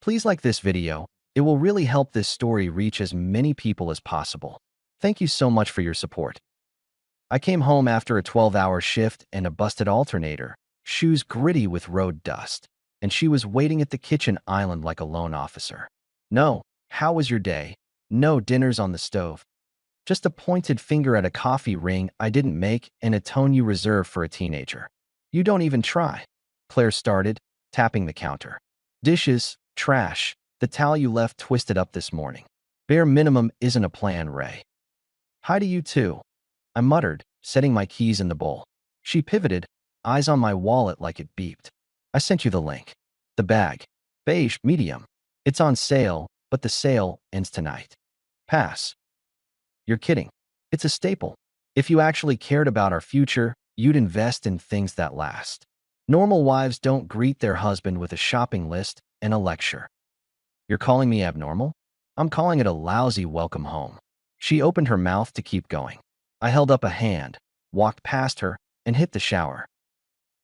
Please like this video. It will really help this story reach as many people as possible. Thank you so much for your support. I came home after a 12-hour shift and a busted alternator, shoes gritty with road dust, and she was waiting at the kitchen island like a loan officer. No, how was your day? No dinners on the stove. Just a pointed finger at a coffee ring I didn't make and a tone you reserve for a teenager. You don't even try. Claire started, tapping the counter. Dishes, trash, the towel you left twisted up this morning. Bare minimum isn't a plan, Ray. Hi to you too, I muttered, setting my keys in the bowl. She pivoted, eyes on my wallet like it beeped. I sent you the link. The bag. Beige, medium. It's on sale, but the sale ends tonight. Pass. You're kidding. It's a staple. If you actually cared about our future, you'd invest in things that last. Normal wives don't greet their husband with a shopping list and a lecture. You're calling me abnormal? I'm calling it a lousy welcome home. She opened her mouth to keep going. I held up a hand, walked past her, and hit the shower.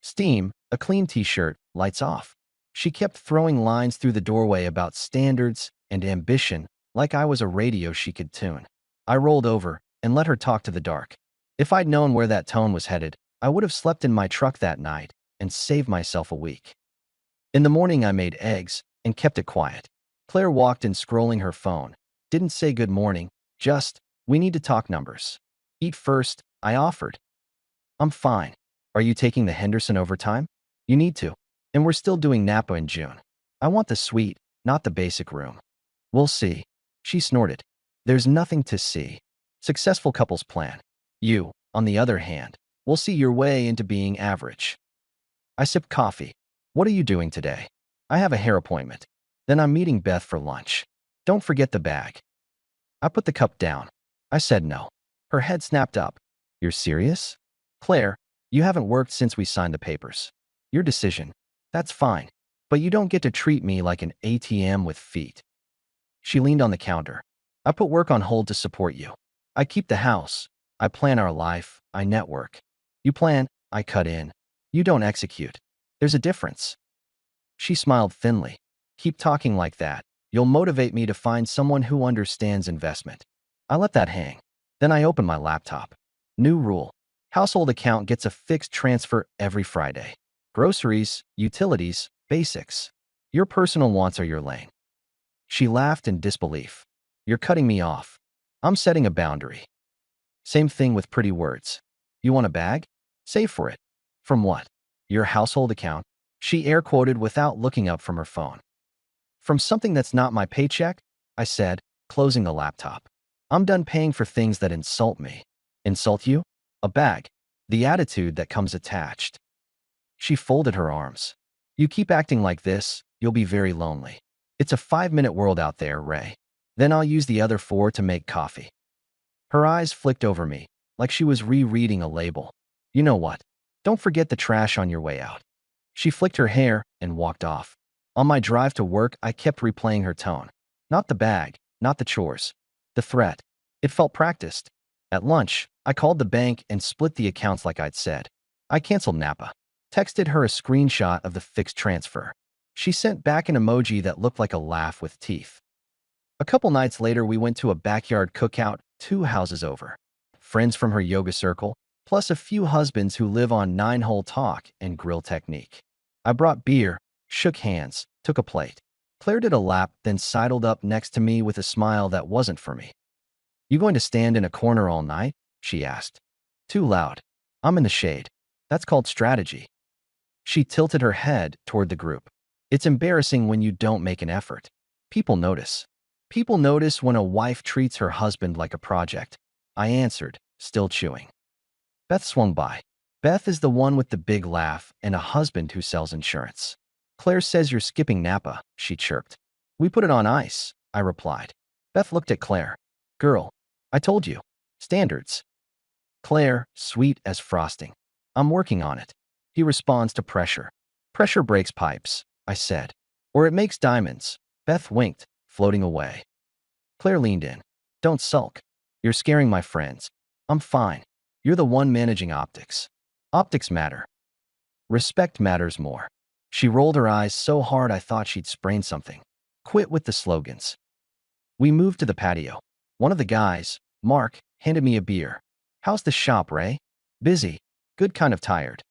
Steam, a clean t-shirt, lights off. She kept throwing lines through the doorway about standards and ambition like I was a radio she could tune. I rolled over and let her talk to the dark. If I'd known where that tone was headed, I would have slept in my truck that night and saved myself a week. In the morning, I made eggs and kept it quiet. Claire walked in scrolling her phone. Didn't say good morning, just, we need to talk numbers. Eat first, I offered. I'm fine. Are you taking the Henderson overtime? You need to. And we're still doing Napa in June. I want the suite, not the basic room. We'll see. She snorted. There's nothing to see. Successful couples plan. You, on the other hand, will see your way into being average. I sipped coffee. What are you doing today? I have a hair appointment. Then I'm meeting Beth for lunch. Don't forget the bag. I put the cup down. I said no. Her head snapped up. You're serious? Claire, you haven't worked since we signed the papers. Your decision. That's fine. But you don't get to treat me like an ATM with feet. She leaned on the counter. I put work on hold to support you. I keep the house. I plan our life. I network. You plan. I cut in. You don't execute. There's a difference. She smiled thinly. Keep talking like that. You'll motivate me to find someone who understands investment. I let that hang. Then I opened my laptop. New rule. Household account gets a fixed transfer every Friday. Groceries, utilities, basics. Your personal wants are your lane. She laughed in disbelief. You're cutting me off. I'm setting a boundary. Same thing with pretty words. You want a bag? Save for it. From what? Your household account? She air quoted without looking up from her phone. From something that's not my paycheck, I said, closing the laptop. I'm done paying for things that insult me. Insult you? A bag. The attitude that comes attached. She folded her arms. You keep acting like this, you'll be very lonely. It's a 5-minute world out there, Ray. Then I'll use the other 4 to make coffee. Her eyes flicked over me, like she was rereading a label. You know what? Don't forget the trash on your way out. She flicked her hair and walked off. On my drive to work, I kept replaying her tone. Not the bag, not the chores. The threat. It felt practiced. At lunch, I called the bank and split the accounts like I'd said. I canceled Napa. Texted her a screenshot of the fixed transfer. She sent back an emoji that looked like a laugh with teeth. A couple nights later, we went to a backyard cookout 2 houses over. Friends from her yoga circle, plus a few husbands who live on 9-hole talk and grill technique. I brought beer, shook hands, took a plate. Claire did a lap, then sidled up next to me with a smile that wasn't for me. You going to stand in a corner all night? She asked. Too loud. I'm in the shade. That's called strategy. She tilted her head toward the group. It's embarrassing when you don't make an effort. People notice. People notice when a wife treats her husband like a project. I answered, still chewing. Beth swung by. Beth is the one with the big laugh and a husband who sells insurance. Claire says you're skipping Napa, she chirped. We put it on ice, I replied. Beth looked at Claire. Girl, I told you. Standards. Claire, sweet as frosting. I'm working on it. He responds to pressure. Pressure breaks pipes, I said. Or it makes diamonds. Beth winked, floating away. Claire leaned in. Don't sulk. You're scaring my friends. I'm fine. You're the one managing optics. Optics matter. Respect matters more. She rolled her eyes so hard I thought she'd sprain something. Quit with the slogans. We moved to the patio. One of the guys, Mark, handed me a beer. How's the shop, Ray? Busy. Good kind of tired.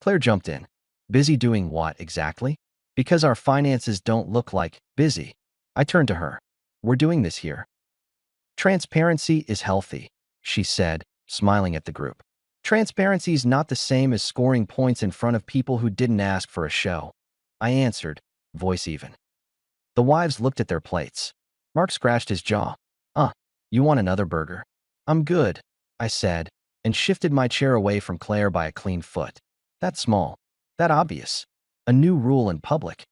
Claire jumped in. Busy doing what exactly? Because our finances don't look like busy. I turned to her. We're doing this here. Transparency is healthy, she said, smiling at the group. Transparency is not the same as scoring points in front of people who didn't ask for a show. I answered, voice even. The wives looked at their plates. Mark scratched his jaw. You want another burger? I'm good, I said, and shifted my chair away from Claire by a clean foot. That small. That obvious. A new rule in public.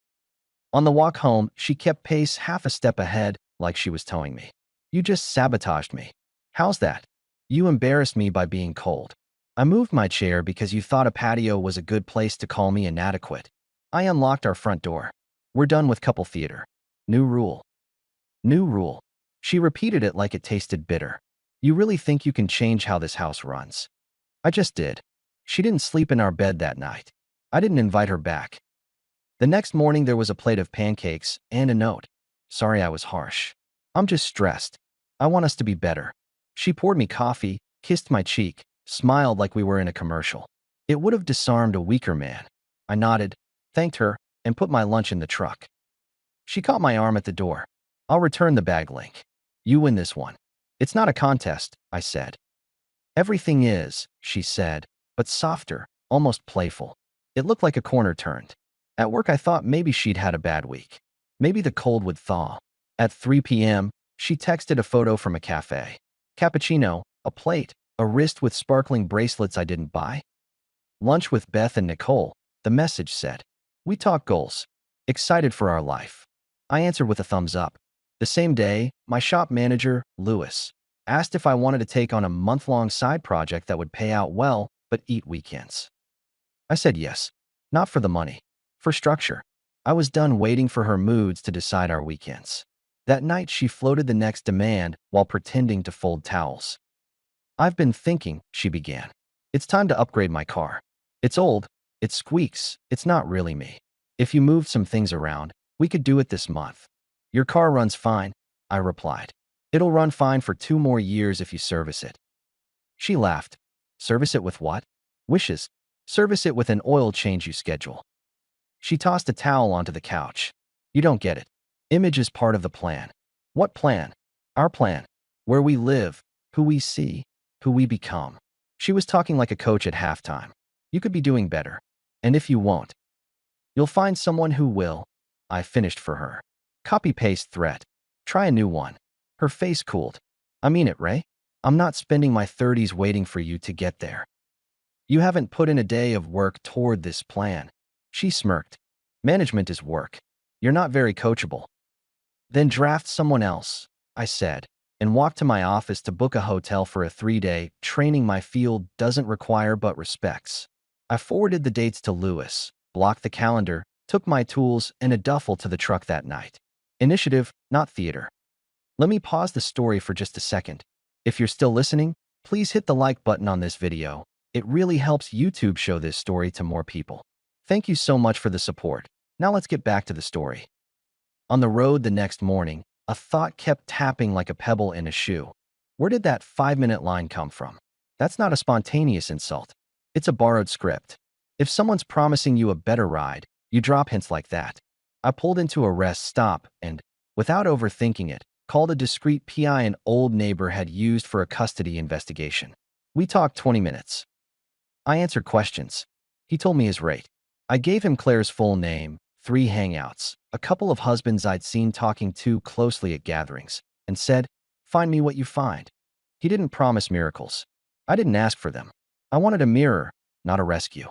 On the walk home, she kept pace half a step ahead, like she was towing me. You just sabotaged me. How's that? You embarrassed me by being cold. I moved my chair because you thought a patio was a good place to call me inadequate. I unlocked our front door. We're done with couple theater. New rule. New rule. She repeated it like it tasted bitter. You really think you can change how this house runs? I just did. She didn't sleep in our bed that night. I didn't invite her back. The next morning there was a plate of pancakes and a note. Sorry I was harsh. I'm just stressed. I want us to be better. She poured me coffee, kissed my cheek, smiled like we were in a commercial. It would have disarmed a weaker man. I nodded, thanked her, and put my lunch in the truck. She caught my arm at the door. I'll return the bag link. You win this one. It's not a contest, I said. Everything is, she said, but softer, almost playful. It looked like a corner turned. At work I thought maybe she'd had a bad week. Maybe the cold would thaw. At 3 p.m., she texted a photo from a cafe. Cappuccino, a plate, a wrist with sparkling bracelets I didn't buy. Lunch with Beth and Nicole, the message said. We talk goals. Excited for our life. I answered with a thumbs up. The same day, my shop manager, Lewis, asked if I wanted to take on a month-long side project that would pay out well but eat weekends. I said yes. Not for the money. For structure. I was done waiting for her moods to decide our weekends. That night she floated the next demand while pretending to fold towels. I've been thinking, she began. It's time to upgrade my car. It's old. It squeaks. It's not really me. If you moved some things around, we could do it this month. Your car runs fine, I replied. It'll run fine for 2 more years if you service it. She laughed. Service it with what? Wishes. Service it with an oil change you schedule. She tossed a towel onto the couch. You don't get it. Image is part of the plan. What plan? Our plan. Where we live, who we see, who we become. She was talking like a coach at halftime. You could be doing better. And if you won't, you'll find someone who will. I finished for her. Copy-paste threat. Try a new one. Her face cooled. I mean it, Ray. I'm not spending my 30s waiting for you to get there. You haven't put in a day of work toward this plan. She smirked. Management is work. You're not very coachable. Then draft someone else, I said, and walked to my office to book a hotel for a 3-day training my field doesn't require but respects. I forwarded the dates to Lewis, blocked the calendar, took my tools and a duffel to the truck that night. Initiative, not theater. Let me pause the story for just a second. If you're still listening, please hit the like button on this video. It really helps YouTube show this story to more people. Thank you so much for the support. Now let's get back to the story. On the road the next morning, a thought kept tapping like a pebble in a shoe. Where did that 5-minute line come from? That's not a spontaneous insult. It's a borrowed script. If someone's promising you a better ride, you drop hints like that. I pulled into a rest stop and, without overthinking it, called a discreet PI an old neighbor had used for a custody investigation. We talked 20 minutes. I answered questions. He told me his rate. I gave him Claire's full name, 3 hangouts, a couple of husbands I'd seen talking too closely at gatherings, and said, find me what you find. He didn't promise miracles. I didn't ask for them. I wanted a mirror, not a rescue.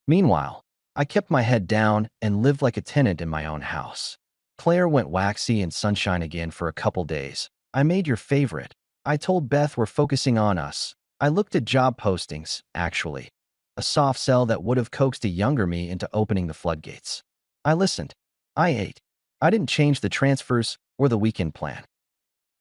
Meanwhile, I kept my head down and lived like a tenant in my own house. Claire went waxy and sunshine again for a couple days. I made your favorite. I told Beth we're focusing on us. I looked at job postings, actually. A soft sell that would have coaxed a younger me into opening the floodgates. I listened. I ate. I didn't change the transfers or the weekend plan.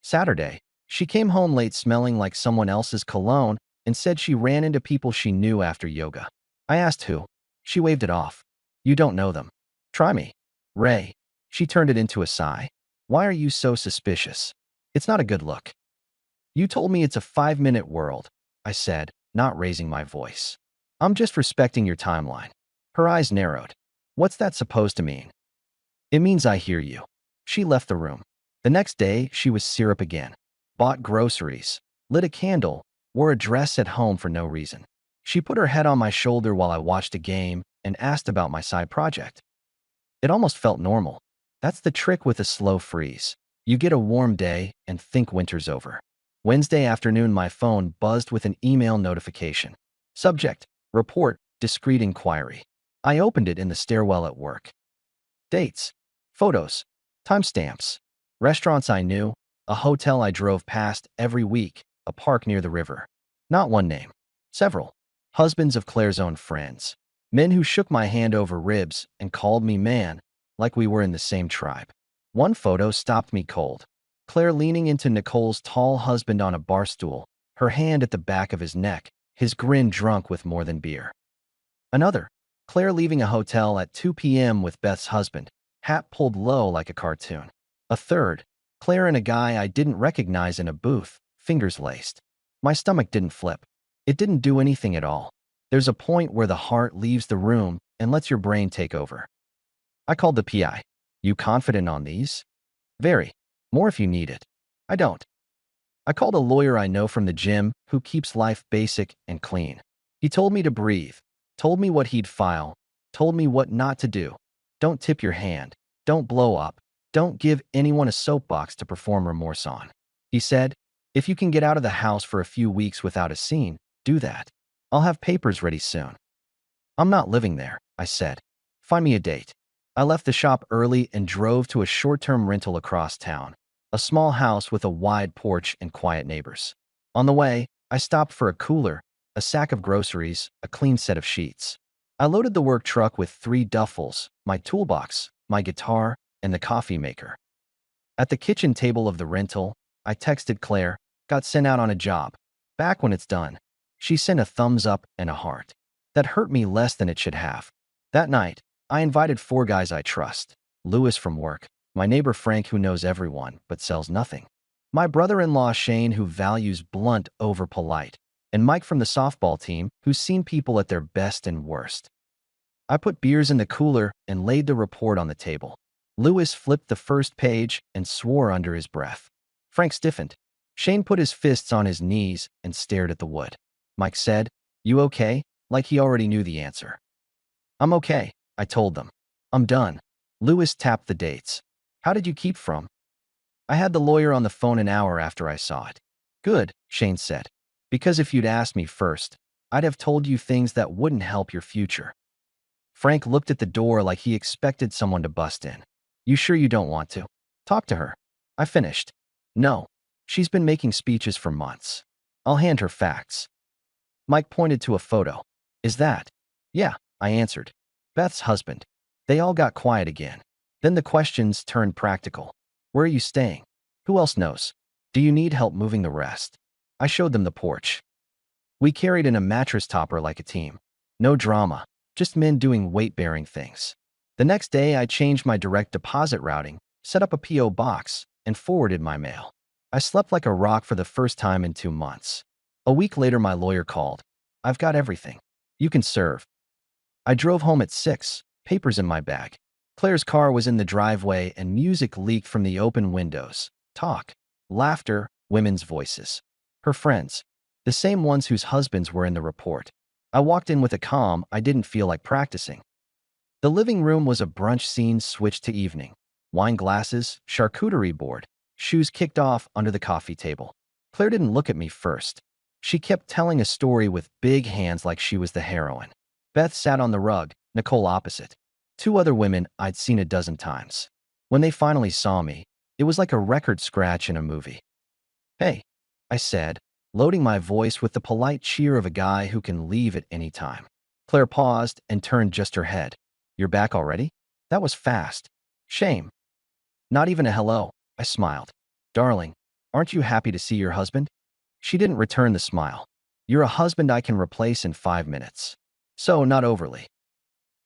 Saturday, she came home late smelling like someone else's cologne and said she ran into people she knew after yoga. I asked who. She waved it off. You don't know them. Try me. Ray. She turned it into a sigh. Why are you so suspicious? It's not a good look. You told me it's a 5-minute world, I said, not raising my voice. I'm just respecting your timeline. Her eyes narrowed. What's that supposed to mean? It means I hear you. She left the room. The next day, she was syrup again. Bought groceries, lit a candle, wore a dress at home for no reason. She put her head on my shoulder while I watched a game and asked about my side project. It almost felt normal. That's the trick with a slow freeze. You get a warm day and think winter's over. Wednesday afternoon, my phone buzzed with an email notification. Subject: Report, discreet inquiry. I opened it in the stairwell at work. Dates, photos, timestamps, restaurants I knew, a hotel I drove past every week, a park near the river. Not one name, several. Husbands of Claire's own friends. Men who shook my hand over ribs and called me man, like we were in the same tribe. One photo stopped me cold. Claire leaning into Nicole's tall husband on a bar stool, her hand at the back of his neck, his grin drunk with more than beer. Another, Claire leaving a hotel at 2 p.m. with Beth's husband, hat pulled low like a cartoon. A third, Claire and a guy I didn't recognize in a booth, fingers laced. My stomach didn't flip. It didn't do anything at all. There's a point where the heart leaves the room and lets your brain take over. I called the PI. You confident on these? Very. More if you need it. I don't. I called a lawyer I know from the gym who keeps life basic and clean. He told me to breathe, told me what he'd file, told me what not to do. Don't tip your hand. Don't blow up. Don't give anyone a soapbox to perform remorse on. He said, if you can get out of the house for a few weeks without a scene, do that. I'll have papers ready soon. I'm not living there, I said. Find me a date. I left the shop early and drove to a short-term rental across town, a small house with a wide porch and quiet neighbors. On the way, I stopped for a cooler, a sack of groceries, a clean set of sheets. I loaded the work truck with 3 duffels, my toolbox, my guitar, and the coffee maker. At the kitchen table of the rental, I texted Claire, got sent out on a job. Back when it's done. She sent a thumbs up and a heart. That hurt me less than it should have. That night, I invited 4 guys I trust. Louis from work, my neighbor Frank who knows everyone but sells nothing, my brother-in-law Shane who values blunt over polite, and Mike from the softball team who's seen people at their best and worst. I put beers in the cooler and laid the report on the table. Louis flipped the first page and swore under his breath. Frank stiffened. Shane put his fists on his knees and stared at the wood. Mike said, "You okay?" like he already knew the answer. "I'm okay," I told them. "I'm done." Louis tapped the dates. "How did you keep from?" "I had the lawyer on the phone an hour after I saw it." "Good," Shane said. "Because if you'd asked me first, I'd have told you things that wouldn't help your future." Frank looked at the door like he expected someone to bust in. "You sure you don't want to talk to her?" I finished. "No. She's been making speeches for months. I'll hand her facts." Mike pointed to a photo. "Is that?" "Yeah," I answered. "Beth's husband." They all got quiet again. Then the questions turned practical. "Where are you staying? Who else knows? Do you need help moving the rest?" I showed them the porch. We carried in a mattress topper like a team. No drama, just men doing weight-bearing things. The next day, I changed my direct deposit routing, set up a P.O. box, and forwarded my mail. I slept like a rock for the first time in 2 months. A week later, my lawyer called. "I've got everything. You can serve." I drove home at 6, papers in my bag. Claire's car was in the driveway and music leaked from the open windows. Talk, laughter, women's voices. Her friends, the same ones whose husbands were in the report. I walked in with a calm I didn't feel like practicing. The living room was a brunch scene switched to evening. Wine glasses, charcuterie board, shoes kicked off under the coffee table. Claire didn't look at me first. She kept telling a story with big hands like she was the heroine. Beth sat on the rug, Nicole opposite. 2 other women I'd seen a dozen times. When they finally saw me, it was like a record scratch in a movie. "Hey," I said, loading my voice with the polite cheer of a guy who can leave at any time. Claire paused and turned just her head. "You're back already? That was fast." "Shame." "Not even a hello," I smiled. "Darling, aren't you happy to see your husband?" She didn't return the smile. "You're a husband I can replace in 5 minutes. So, not overly."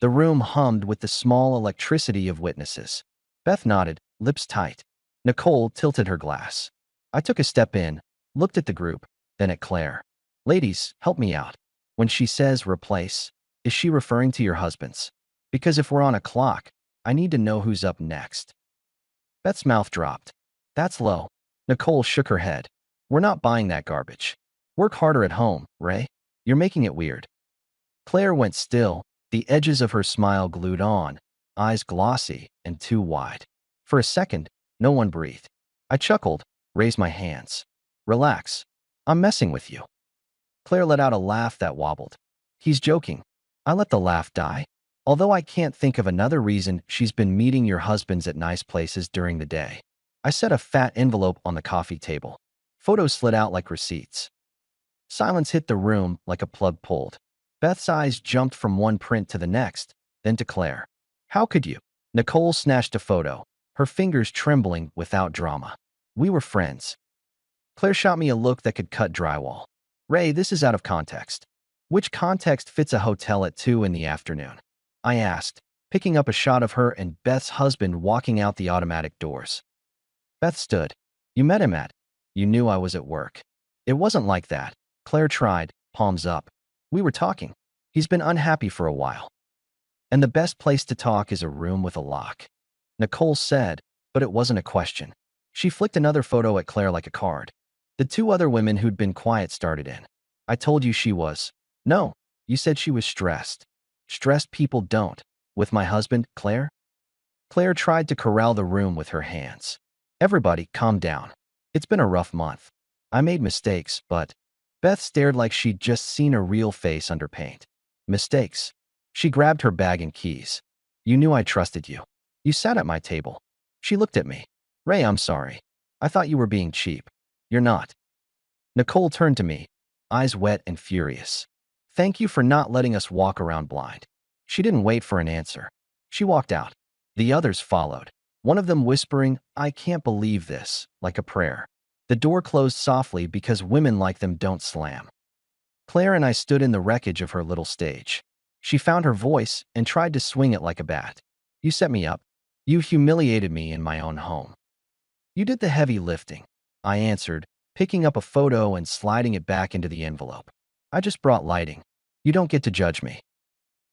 The room hummed with the small electricity of witnesses. Beth nodded, lips tight. Nicole tilted her glass. I took a step in, looked at the group, then at Claire. Ladies, help me out. When she says replace, is she referring to your husbands? Because if we're on a clock, I need to know who's up next. Beth's mouth dropped. That's low. Nicole shook her head. We're not buying that garbage. Work harder at home, Ray. You're making it weird. Claire went still, the edges of her smile glued on, eyes glossy and too wide. For a second, no one breathed. I chuckled, raised my hands. Relax. I'm messing with you. Claire let out a laugh that wobbled. He's joking. I let the laugh die. Although I can't think of another reason she's been meeting your husbands at nice places during the day. I set a fat envelope on the coffee table. Photos slid out like receipts. Silence hit the room like a plug pulled. Beth's eyes jumped from one print to the next, then to Claire. How could you? Nicole snatched a photo, her fingers trembling without drama. We were friends. Claire shot me a look that could cut drywall. Ray, this is out of context. Which context fits a hotel at 2 in the afternoon? I asked, picking up a shot of her and Beth's husband walking out the automatic doors. Beth stood. You met him at. You knew I was at work. It wasn't like that. Claire tried, palms up. We were talking. He's been unhappy for a while. And the best place to talk is a room with a lock. Nicole said, but it wasn't a question. She flicked another photo at Claire like a card. The two other women who'd been quiet started in. I told you she was. No, you said she was stressed. Stressed people don't. With my husband, Claire? Claire tried to corral the room with her hands. Everybody, calm down. It's been a rough month. I made mistakes, but... Beth stared like she'd just seen a real face under paint. Mistakes. She grabbed her bag and keys. You knew I trusted you. You sat at my table. She looked at me. Ray, I'm sorry. I thought you were being cheap. You're not. Nicole turned to me, eyes wet and furious. Thank you for not letting us walk around blind. She didn't wait for an answer. She walked out. The others followed, one of them whispering, I can't believe this, like a prayer. The door closed softly because women like them don't slam. Claire and I stood in the wreckage of her little stage. She found her voice and tried to swing it like a bat. You set me up. You humiliated me in my own home. You did the heavy lifting, I answered, picking up a photo and sliding it back into the envelope. I just brought lighting. You don't get to judge me.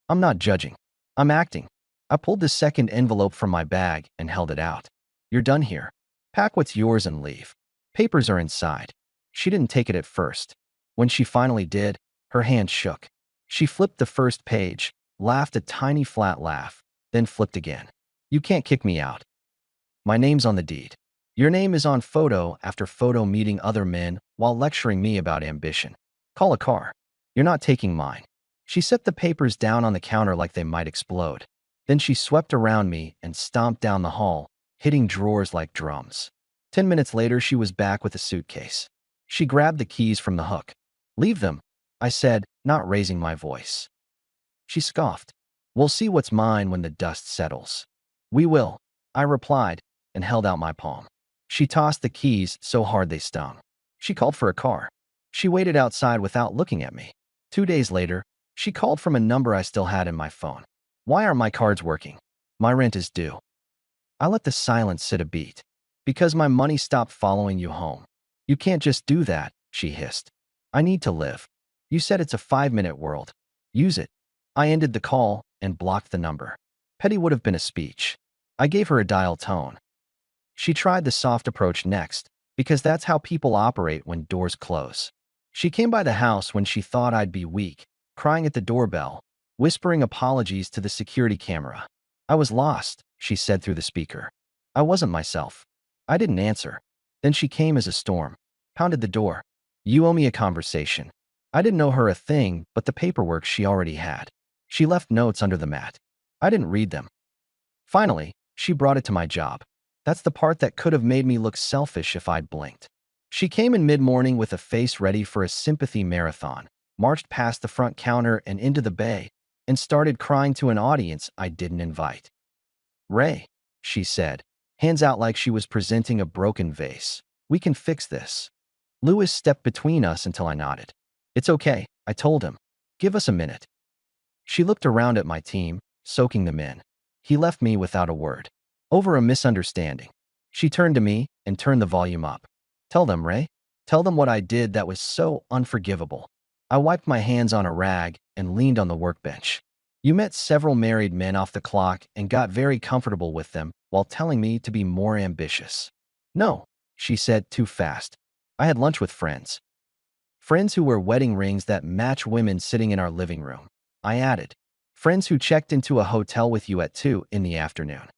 I'm not judging. I'm acting. I pulled the second envelope from my bag and held it out. You're done here. Pack what's yours and leave. Papers are inside. She didn't take it at first. When she finally did, her hand shook. She flipped the first page, laughed a tiny flat laugh, then flipped again. You can't kick me out. My name's on the deed. Your name is on photo after photo meeting other men while lecturing me about ambition. Call a car. You're not taking mine. She set the papers down on the counter like they might explode. Then she swept around me and stomped down the hall, hitting drawers like drums. 10 minutes later, she was back with a suitcase. She grabbed the keys from the hook. Leave them, I said, not raising my voice. She scoffed. We'll see what's mine when the dust settles. We will, I replied, and held out my palm. She tossed the keys so hard they stung. She called for a car. She waited outside without looking at me. 2 days later, she called from a number I still had in my phone. Why aren't my cards working? My rent is due. I let the silence sit a beat. Because my money stopped following you home. You can't just do that, she hissed. I need to live. You said it's a 5-minute world. Use it. I ended the call and blocked the number. Petty would have been a speech. I gave her a dial tone. She tried the soft approach next, because that's how people operate when doors close. She came by the house when she thought I'd be weak, crying at the doorbell, whispering apologies to the security camera. I was lost, she said through the speaker. I wasn't myself. I didn't answer. Then she came as a storm, pounded the door. You owe me a conversation. I didn't know her a thing but the paperwork she already had. She left notes under the mat. I didn't read them. Finally, she brought it to my job. That's the part that could have made me look selfish if I'd blinked. She came in mid-morning with a face ready for a sympathy marathon, marched past the front counter and into the bay, and started crying to an audience I didn't invite. Ray, she said, hands out like she was presenting a broken vase. We can fix this. Lewis stepped between us until I nodded. It's okay, I told him. Give us a minute. She looked around at my team, soaking them in. He left me without a word. over a misunderstanding. She turned to me and turned the volume up. Tell them, Ray. Tell them what I did that was so unforgivable. I wiped my hands on a rag and leaned on the workbench. You met several married men off the clock and got very comfortable with them while telling me to be more ambitious. No, she said too fast. I had lunch with friends. Friends who wear wedding rings that match women sitting in our living room. I added. Friends who checked into a hotel with you at 2 in the afternoon.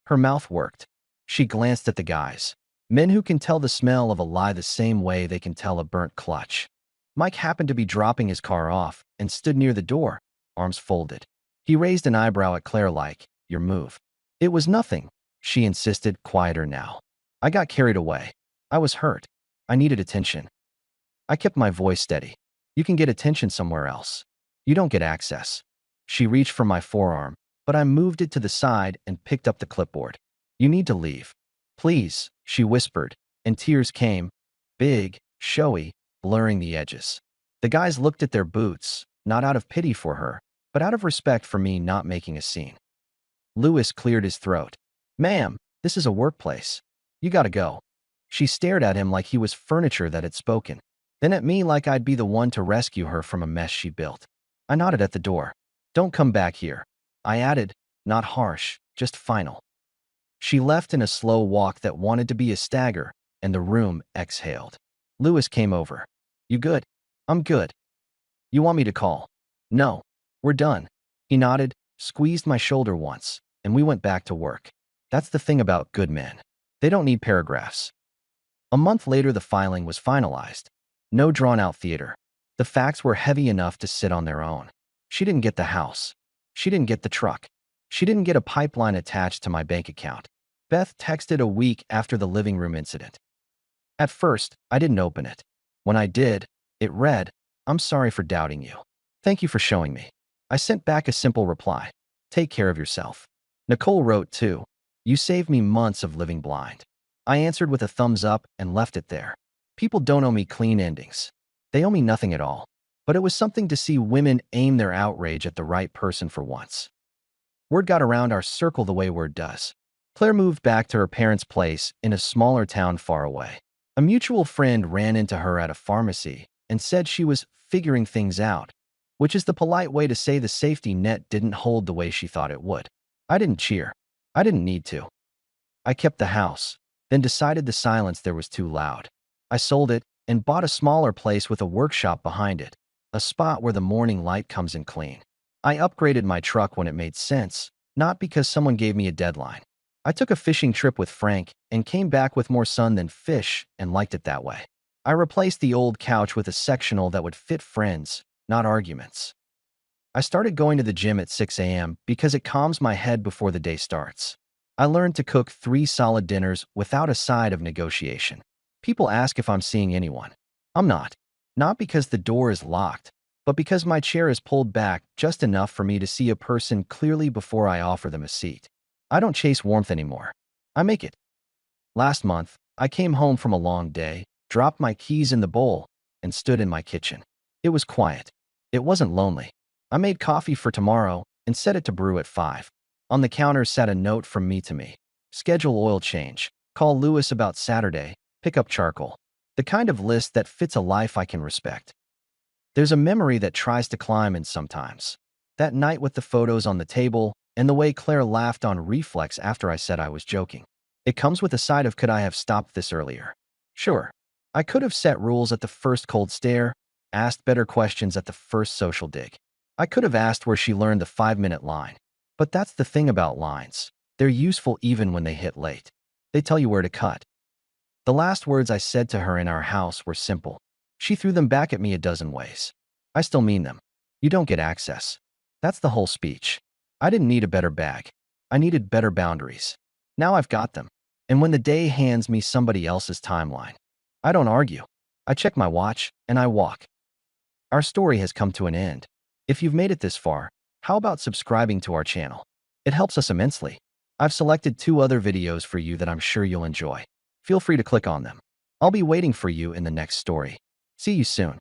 Her mouth worked. She glanced at the guys. Men who can tell the smell of a lie the same way they can tell a burnt clutch. Mike happened to be dropping his car off and stood near the door, arms folded. He raised an eyebrow at Claire like, your move. It was nothing, she insisted, quieter now. I got carried away. I was hurt. I needed attention. I kept my voice steady. You can get attention somewhere else. You don't get access. She reached for my forearm, but I moved it to the side and picked up the clipboard. You need to leave. Please, she whispered, and tears came, big, showy, blurring the edges. The guys looked at their boots, not out of pity for her, but out of respect for me not making a scene. Lewis cleared his throat. Ma'am, this is a workplace. You gotta go. She stared at him like he was furniture that had spoken, then at me like I'd be the one to rescue her from a mess she built. I nodded at the door. Don't come back here. I added, not harsh, just final. She left in a slow walk that wanted to be a stagger, and the room exhaled. Lewis came over. You good? I'm good. You want me to call? No. We're done. He nodded, squeezed my shoulder once, and we went back to work. That's the thing about good men. They don't need paragraphs. A month later, the filing was finalized. No drawn-out theater. The facts were heavy enough to sit on their own. She didn't get the house. She didn't get the truck. She didn't get a pipeline attached to my bank account. Beth texted a week after the living room incident. At first, I didn't open it. When I did, it read, I'm sorry for doubting you. Thank you for showing me. I sent back a simple reply. Take care of yourself. Nicole wrote too. You saved me months of living blind. I answered with a thumbs up and left it there. People don't owe me clean endings. They owe me nothing at all. But it was something to see women aim their outrage at the right person for once. Word got around our circle the way word does. Claire moved back to her parents' place in a smaller town far away. A mutual friend ran into her at a pharmacy and said she was figuring things out, which is the polite way to say the safety net didn't hold the way she thought it would. I didn't cheer. I didn't need to. I kept the house, then decided the silence there was too loud. I sold it and bought a smaller place with a workshop behind it, a spot where the morning light comes in clean. I upgraded my truck when it made sense, not because someone gave me a deadline. I took a fishing trip with Frank and came back with more sun than fish and liked it that way. I replaced the old couch with a sectional that would fit friends, not arguments. I started going to the gym at 6 a.m. because it calms my head before the day starts. I learned to cook 3 solid dinners without a side of negotiation. People ask if I'm seeing anyone. I'm not. Not because the door is locked, but because my chair is pulled back just enough for me to see a person clearly before I offer them a seat. I don't chase warmth anymore. I make it. Last month, I came home from a long day, dropped my keys in the bowl, and stood in my kitchen. It was quiet. It wasn't lonely. I made coffee for tomorrow and set it to brew at 5. On the counter sat a note from me to me. Schedule oil change. Call Lewis about Saturday. Pick up charcoal. The kind of list that fits a life I can respect. There's a memory that tries to climb in sometimes. That night with the photos on the table and the way Claire laughed on reflex after I said I was joking. It comes with a side of could I have stopped this earlier? Sure. I could have set rules at the first cold stare, asked better questions at the first social dig. I could have asked where she learned the 5-minute line. But that's the thing about lines. They're useful even when they hit late. They tell you where to cut. The last words I said to her in our house were simple. She threw them back at me a dozen ways. I still mean them. You don't get access. That's the whole speech. I didn't need a better bag. I needed better boundaries. Now I've got them. And when the day hands me somebody else's timeline, I don't argue. I check my watch and I walk. Our story has come to an end. If you've made it this far, how about subscribing to our channel? It helps us immensely. I've selected 2 other videos for you that I'm sure you'll enjoy. Feel free to click on them. I'll be waiting for you in the next story. See you soon.